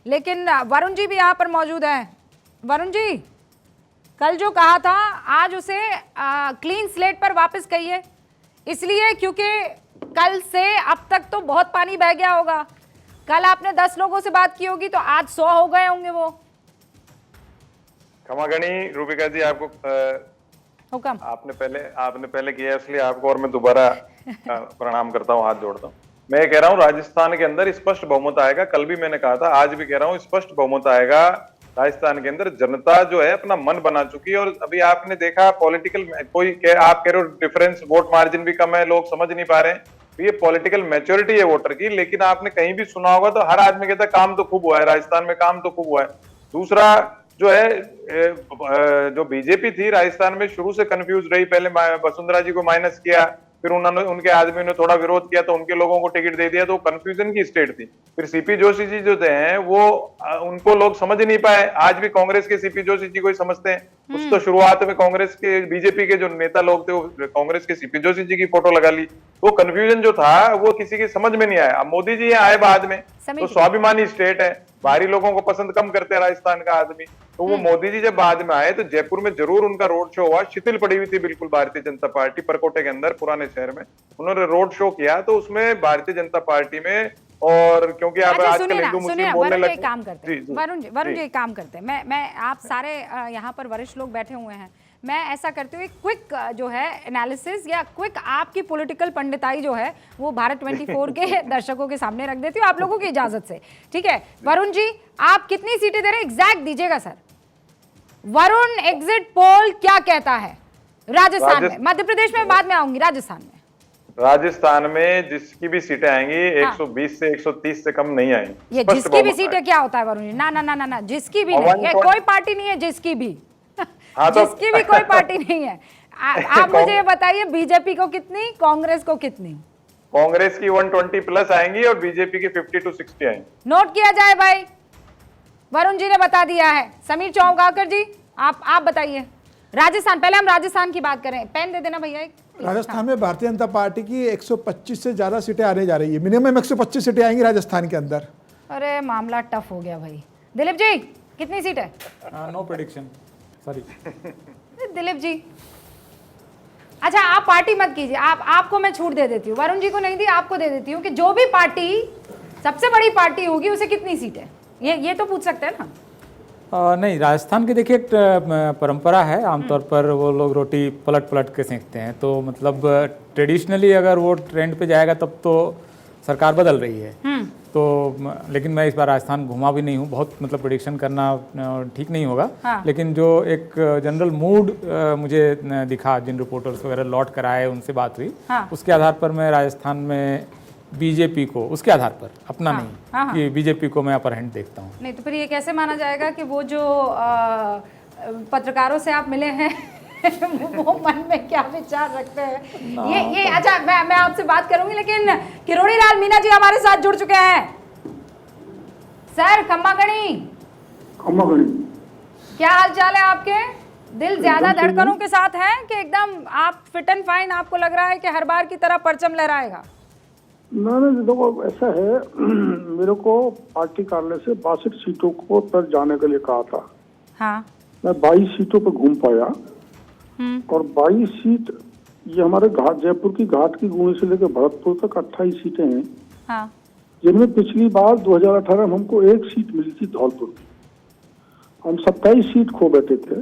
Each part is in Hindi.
लेकिन वरुण जी भी यहाँ पर मौजूद हैं। वरुण जी, कल जो कहा था आज उसे क्लीन स्लेट पर वापस कहिए, इसलिए क्योंकि कल से अब तक तो बहुत पानी बह गया होगा। कल आपने 10 लोगों से बात की होगी तो आज 100 हो गए होंगे वो। क्षमागणी रूबिका जी, आपको हुक्म। आपने पहले किया इसलिए आपको और मैं दोबारा प्रणाम करता हूँ, हाथ जोड़ता हूँ। मैं कह रहा हूँ राजस्थान के अंदर स्पष्ट बहुमत आएगा। कल भी मैंने कहा था, आज भी कह रहा हूँ स्पष्ट बहुमत आएगा। राजस्थान के अंदर जनता जो है अपना मन बना चुकी है। और अभी आपने देखा पॉलिटिकल आप कह रहे हो डिफरेंस वोट मार्जिन भी कम है, लोग समझ नहीं पा रहे हैं। तो ये पॉलिटिकल मैच्योरिटी है वोटर की। लेकिन आपने कहीं भी सुना होगा तो हर आदमी कहता है काम तो खूब हुआ है, राजस्थान में काम तो खूब हुआ है। दूसरा जो है, जो बीजेपी थी राजस्थान में शुरू से कंफ्यूज रही। पहले वसुंधरा जी को माइनस किया, फिर उन्होंने उनके आदमी ने थोड़ा विरोध किया तो उनके लोगों को टिकट दे दिया, तो कंफ्यूजन की स्टेट थी। फिर सीपी जोशी जी जो थे वो उनको लोग समझ नहीं पाए। आज भी कांग्रेस के सीपी जोशी जी को ही समझते हैं। उस तो शुरुआत में कांग्रेस के बीजेपी के जो नेता लोग थे वो कांग्रेस के सीपी जोशी जी की फोटो लगा ली। वो कंफ्यूजन जो था वो किसी की समझ में नहीं आया। अब मोदी जी आए बाद में, तो स्वाभिमानी स्टेट है, बाहरी लोगों को पसंद कम करते हैं राजस्थान का आदमी। तो वो मोदी जी जब बाद में आए तो जयपुर में जरूर उनका रोड शो हुआ। शिथिल पड़ी हुई थी बिल्कुल भारतीय जनता पार्टी, परकोटे के अंदर पुराने शहर में उन्होंने रोड शो किया। तो उसमें भारतीय जनता पार्टी में, और क्योंकि आप आजकल हिंदू मुस्लिम बोलने लगे। काम करते हैं वरुण जी, काम करते हैं। मैं आप सारे यहाँ पर वरिष्ठ लोग बैठे हुए हैं, मैं ऐसा करती हूँ क्विक जो है एनालिसिस या क्विक आपकी पॉलिटिकल पंडिताई जो है वो भारत 24 के दर्शकों के सामने रख देती हूँ आप लोगों की इजाजत से, ठीक है। वरुण जी, आप कितनी सीटें दे रहे हैं एग्जैक्ट दीजिएगा सर। वरुण, एग्जिट पोल क्या कहता है राजस्थान में? मध्य प्रदेश में बाद में आऊंगी। राजस्थान में जिसकी भी सीटें आएंगी 120 से 130 से कम नहीं आएंगी। ये जिसकी भी सीटें क्या होता है वरुण जी? ना ना ना ना ना, जिसकी भी नहीं, कोई पार्टी नहीं है जिसकी भी। हाँ, तो जिसकी भी कोई पार्टी नहीं है। आप मुझे ये बताइए, बीजेपी को कितनी, कांग्रेस को कितनी? कांग्रेस की 120 प्लस आएंगी और बीजेपी की 50 to 60 आएंगी। नोट किया जाए भाई, वरुण जी ने बता दिया है। समीर चौगाकर जी, आप बताइए राजस्थान, पहले हम राजस्थान की बात करें। पेन दे देना भैया। राजस्थान में भारतीय जनता पार्टी की 125 से ज्यादा सीटें आने जा रही है। मिनिमम 125 सीटें आएंगी राजस्थान के अंदर। अरे मामला टफ हो गया भाई। दिलीप जी, कितनी सीट है? No prediction, sorry. Dilip ji, अच्छा आप पार्टी मत कीजिए, आपको मैं छूट दे देती हूँ। वरुण जी को नहीं दी, आपको दे देती हूँ कि जो भी पार्टी सबसे बड़ी पार्टी होगी उसे कितनी सीट है, ये तो पूछ सकते हैं ना। नहीं, राजस्थान की देखिए एक परंपरा है, आमतौर पर वो लोग रोटी पलट पलट के सेंकते हैं। तो मतलब ट्रेडिशनली अगर वो ट्रेंड पे जाएगा तब तो सरकार बदल रही है। तो लेकिन मैं इस बार राजस्थान घुमा भी नहीं हूँ, बहुत मतलब प्रेडिक्शन करना ठीक नहीं होगा। हाँ। लेकिन जो एक जनरल मूड मुझे दिखा, जिन रिपोर्टर्स वगैरह लौट कर आए उनसे बात हुई, हाँ। उसके आधार पर मैं राजस्थान में बीजेपी को, उसके आधार पर अपना हाँ, नहीं हाँ, कि बीजेपी को मैं अपर हैंड देखता हूँ। नहीं तो फिर ये कैसे माना जाएगा कि वो जो पत्रकारों से आप मिले हैं वो मन में क्या विचार रखते हैं? ये अच्छा, मैं आपसे बात करूंगी, लेकिन किरोड़ी लाल मीना जी हमारे साथ जुड़ चुके हैं। सर, खम्मागणी क्या हाल चाल है आपके? दिल ज्यादा धड़कनों के साथ है कि एकदम आप फिट एंड फाइन? आपको लग रहा है कि हर बार की तरह परचम लहराएगा? ना देखो, ऐसा है, मेरे को पार्टी कार्यालय से 62 सीटों को पर जाने के लिए कहा था। हाँ। मैं 22 सीटों पर घूम पाया और 22 सीट ये हमारे घाट, जयपुर की घाट की गुणी से लेकर भरतपुर तक 28 सीटें हैं। हाँ। जिनमें पिछली बार 2018 में हमको 1 सीट मिली थी धौलपुर की, हम 27 सीट खो बैठे थे।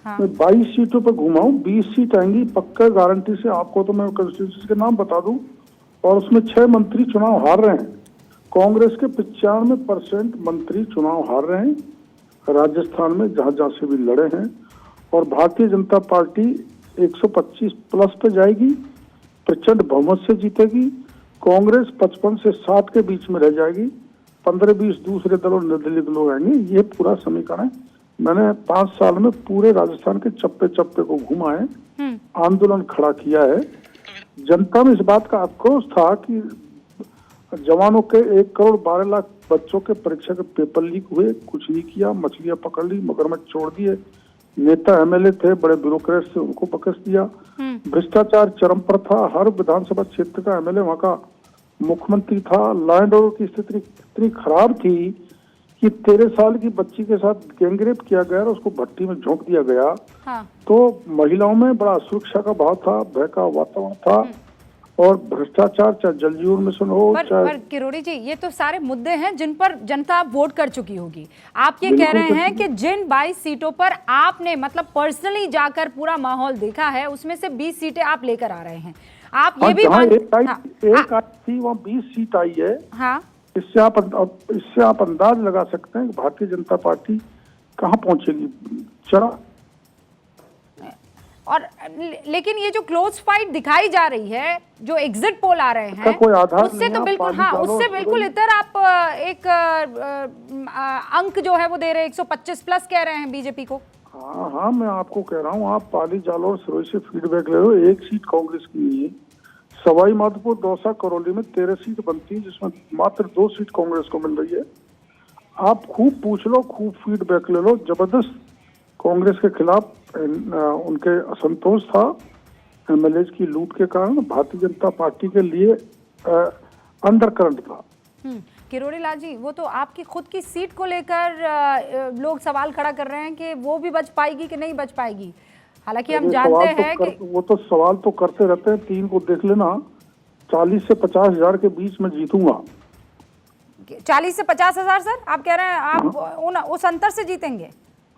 हाँ। मैं 22 सीटों पर घुमा हूँ, 20 सीट आएंगी पक्का गारंटी से। आपको तो मैं कंस्टिट्यूंसी के नाम बता दूं, और उसमें 6 मंत्री चुनाव हार रहे हैं। कांग्रेस के 95% मंत्री चुनाव हार रहे हैं राजस्थान में, जहां जहां से भी लड़े हैं। और भारतीय जनता पार्टी 125 प्लस पे जाएगी, प्रचंड बहुमत से जीतेगी। कांग्रेस 55 से 60 के बीच में रह जाएगी, 15-20 दूसरे दल और निर्दलीय लोग आएंगे। ये पूरा समीकरण है। मैंने 5 साल में पूरे राजस्थान के चप्पे चप्पे को घुमा है, आंदोलन खड़ा किया है। जनता में इस बात का आक्रोश था कि जवानों के 1 करोड़ 12 लाख बच्चों के परीक्षा के पेपर लीक हुए, कुछ नहीं किया, मछलियां पकड़ ली, मगरमच्छ छोड़ दिए। नेता एमएलए थे, बड़े ब्यूरोक्रेट से, उनको पकड़ दिया। भ्रष्टाचार चरम पर था, हर विधानसभा क्षेत्र का एमएलए वहां का मुख्यमंत्री था। लॉ एंड ऑर्डर की स्थिति इतनी खराब थी कि कि 13 साल की बच्ची के साथ गैंगरेप किया गया और उसको भट्टी में झोंक दिया गया। हाँ। तो महिलाओं में बड़ा सुरक्षा का भाव था, भय का वातावरण था, और भ्रष्टाचार चाहे जल जीवन मिशन हो पर किरोड़ी जी, ये तो सारे मुद्दे हैं जिन पर जनता वोट कर चुकी होगी। आप ये कह रहे हैं कि जिन 22 सीटों पर आपने मतलब पर्सनली जाकर पूरा माहौल देखा है, उसमें से 20 सीटें आप लेकर आ रहे हैं। आप ये भी एक आई थी, वहाँ 20 सीट आई है। हाँ। इससे आप अंदाज लगा सकते हैं कि भारतीय जनता पार्टी कहाँ पहुंचेगी। चढ़ा और लेकिन ये जो क्लोज फाइट दिखाई जा रही है, जो एग्जिट पोल आ रहे हैं, कोई आधार उससे तो बिल्कुल, हाँ, उससे बिल्कुल इतर आप एक अंक जो है वो दे रहे हैं, 125 प्लस कह रहे हैं बीजेपी को। हाँ, मैं आपको कह रहा हूँ, आप पाली जालो और सिरोही से फीडबैक ले रहे हो। एक सीट कांग्रेस की नहीं है। सवाई माधोपुर, दौसा, करौली में 13 सीट बनती है, जिसमें मात्र 2 सीट कांग्रेस को मिल रही है। आप खूब पूछ लो, खूब फीडबैक ले लो। जबरदस्त कांग्रेस के खिलाफ उनके असंतोष था एमएलए की लूट के कारण। भारतीय जनता पार्टी के लिए अंडर करंट था। किरोड़ी लाल जी, वो तो आपकी खुद की सीट को लेकर लोग सवाल खड़ा कर रहे हैं कि वो भी बच पाएगी कि नहीं बच पाएगी। हालांकि हम जानते हैं कि वो तो सवाल तो करते रहते हैं। 3 को देख लेना, 40 से 50 हजार के बीच में जीतूंगा। 40 से 50 हजार सर आप कह रहे हैं? आप उस अंतर से जीतेंगे?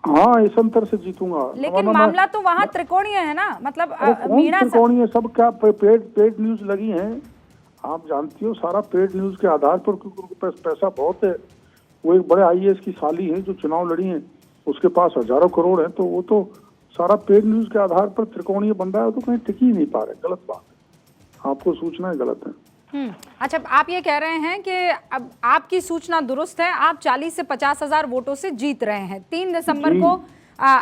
हाँ, इस अंतर से जीतूंगा। लेकिन मामला तो वहाँ त्रिकोणीय है ना, मतलब मीणा त्रिकोणीय सब क्या पेड न्यूज लगी हैं। आप जानती हो, सारा पेड न्यूज के आधार पर, क्योंकि उनके पास पैसा बहुत है। वो एक बड़े आईएएस की साली हैं जो चुनाव लड़ी हैं, उसके पास हजारों करोड़ है, तो वो तो सारा पेड न्यूज के आधार पर त्रिकोणीय बन रहा है। तो कहीं टिक ही नहीं पा रहे। गलत बात है, आपको सूचना गलत है। अच्छा, आप ये कह रहे हैं कि अब आपकी सूचना दुरुस्त है, आप 40 से 50 हजार वोटों से जीत रहे हैं। 3 दिसंबर को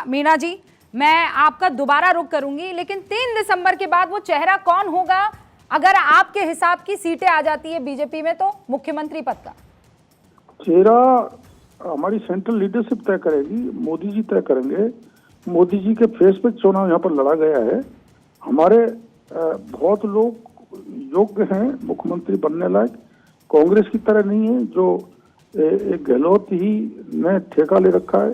मीणा जी, मैं आपका दोबारा रुख करूंगी, लेकिन 3 दिसंबर के बाद वो चेहरा कौन होगा अगर आपके हिसाब की सीटें आ जाती है बीजेपी में, तो मुख्यमंत्री पद का चेहरा हमारी सेंट्रल लीडरशिप तय करेगी। मोदी जी तय करेंगे। मोदी जी के फेस पे चुनाव यहाँ पर लड़ा गया है। हमारे बहुत लोग योग्य हैं मुख्यमंत्री बनने लायक। कांग्रेस की तरह नहीं है जो एक गहलोत ही ने ठेका ले रखा है।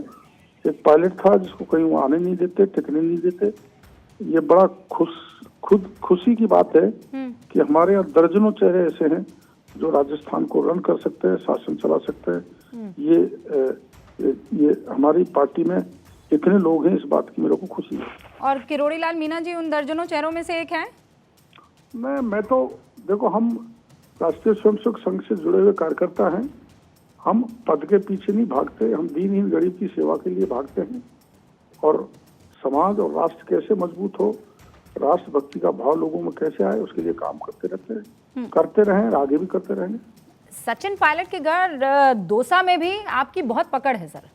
एक पायलट था जिसको कहीं वो आने नहीं देते, टिकने नहीं देते। ये बड़ा खुशी की बात है कि हमारे यहाँ दर्जनों चेहरे ऐसे हैं जो राजस्थान को रन कर सकते हैं, शासन चला सकते हैं। ये हमारी पार्टी में इतने लोग हैं, इस बात की मेरे को खुशी है। और किरोड़ी लाल मीणा जी उन दर्जनों चेहरों में से एक हैं? मैं तो देखो, हम राष्ट्रीय स्वयंसेवक संघ से जुड़े हुए कार्यकर्ता हैं। हम पद के पीछे नहीं भागते, हम दीनहीन गरीब की सेवा के लिए भागते हैं। और समाज और राष्ट्र कैसे मजबूत हो, राष्ट्रभक्ति का भाव लोगों में कैसे आए, उसके लिए काम करते रहते हैं, करते रहें, आगे भी करते रहेंगे। सचिन पायलट के घर दौसा में भी आपकी बहुत पकड़ है सर।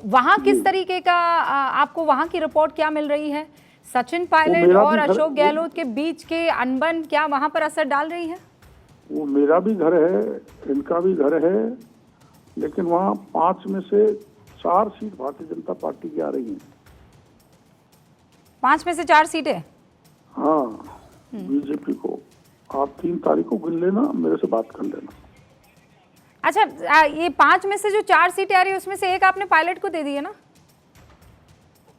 वहाँ किस तरीके का आपको वहाँ की रिपोर्ट क्या मिल रही है? सचिन पायलट और अशोक गहलोत के बीच के अनबन क्या वहाँ पर असर डाल रही है? वो मेरा भी घर है, इनका भी घर है, लेकिन वहाँ 5 में से 4 सीट भारतीय जनता पार्टी की आ रही हैं। 5 में से 4 सीटें? हाँ, बीजेपी को। आप 3 तारीख को गिन लेना, मेरे से बात कर लेना। अच्छा, ये 5 में से जो 4 सीटें आ रही है उसमें से एक आपने पायलट को दे दी है ना?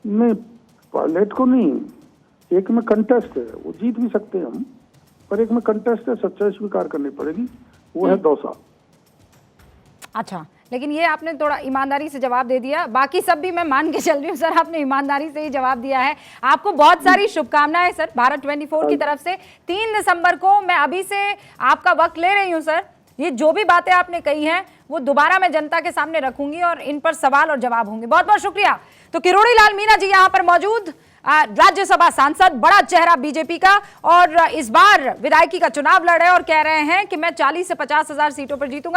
नहीं, पायलट को नहीं, एक में कंटेस्ट है, वो जीत भी सकते हैं हम, पर एक में कंटेस्ट है, सच्चाई स्वीकार करनी पड़ेगी, वो है दौसा। अच्छा, लेकिन ये आपने थोड़ा ईमानदारी से जवाब दे दिया। बाकी सब भी मैं मान के चल रही हूँ सर, आपने ईमानदारी से ही जवाब दिया है। आपको बहुत सारी शुभकामनाएं सर भारत 24 की तरफ से। 3 दिसंबर को मैं अभी से आपका वक्त ले रही हूँ सर। ये जो भी बातें आपने कही हैं वो दोबारा मैं जनता के सामने रखूंगी और इन पर सवाल और जवाब होंगे। बहुत बहुत शुक्रिया। तो किरोड़ी लाल मीणा जी यहाँ पर मौजूद, राज्यसभा सांसद, बड़ा चेहरा बीजेपी का, और इस बार विधायकी का चुनाव लड़ रहे और कह रहे हैं कि मैं 40 से 50 हजार सीटों पर जीतूंगा।